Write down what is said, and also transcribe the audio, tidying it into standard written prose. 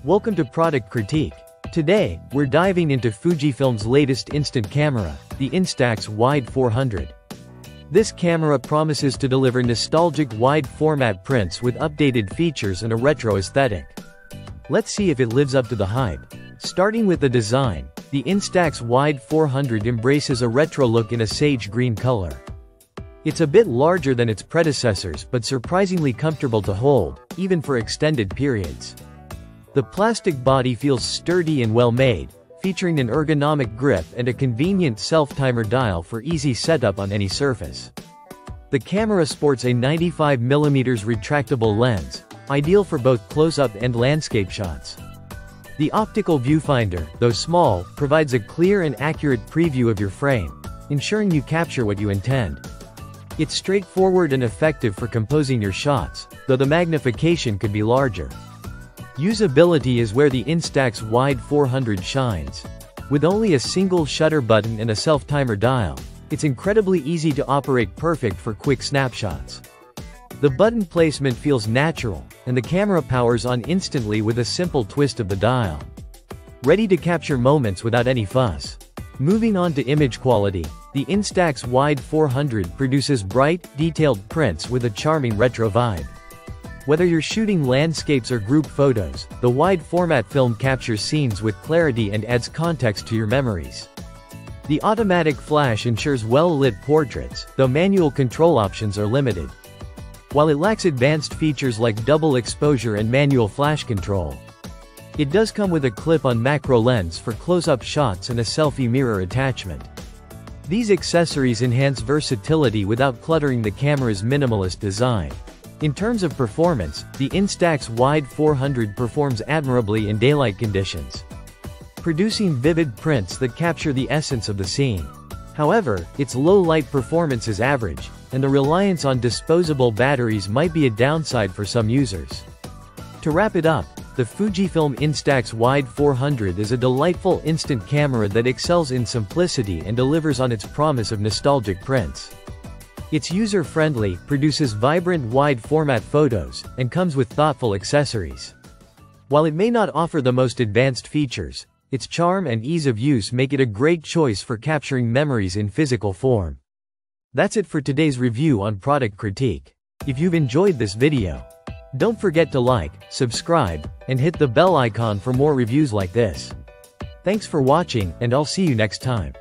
Welcome to Product Critique. Today, we're diving into Fujifilm's latest instant camera, the Instax Wide 400. This camera promises to deliver nostalgic wide-format prints with updated features and a retro aesthetic. Let's see if it lives up to the hype. Starting with the design, the Instax Wide 400 embraces a retro look in a sage green color. It's a bit larger than its predecessors but surprisingly comfortable to hold, even for extended periods. The plastic body feels sturdy and well-made, featuring an ergonomic grip and a convenient self-timer dial for easy setup on any surface. The camera sports a 95mm retractable lens, ideal for both close-up and landscape shots. The optical viewfinder, though small, provides a clear and accurate preview of your frame, ensuring you capture what you intend. It's straightforward and effective for composing your shots, though the magnification could be larger. Usability is where the Instax Wide 400 shines. With only a single shutter button and a self-timer dial, it's incredibly easy to operate, perfect for quick snapshots. The button placement feels natural, and the camera powers on instantly with a simple twist of the dial. Ready to capture moments without any fuss. Moving on to image quality, the Instax Wide 400 produces bright, detailed prints with a charming retro vibe. Whether you're shooting landscapes or group photos, the wide-format film captures scenes with clarity and adds context to your memories. The automatic flash ensures well-lit portraits, though manual control options are limited. While it lacks advanced features like double exposure and manual flash control, it does come with a clip-on macro lens for close-up shots and a selfie mirror attachment. These accessories enhance versatility without cluttering the camera's minimalist design. In terms of performance, the Instax Wide 400 performs admirably in daylight conditions, producing vivid prints that capture the essence of the scene. However, its low-light performance is average, and the reliance on disposable batteries might be a downside for some users. To wrap it up, the Fujifilm Instax Wide 400 is a delightful instant camera that excels in simplicity and delivers on its promise of nostalgic prints. It's user-friendly, produces vibrant wide-format photos, and comes with thoughtful accessories. While it may not offer the most advanced features, its charm and ease of use make it a great choice for capturing memories in physical form. That's it for today's review on Product Critique. If you've enjoyed this video, don't forget to like, subscribe, and hit the bell icon for more reviews like this. Thanks for watching, and I'll see you next time.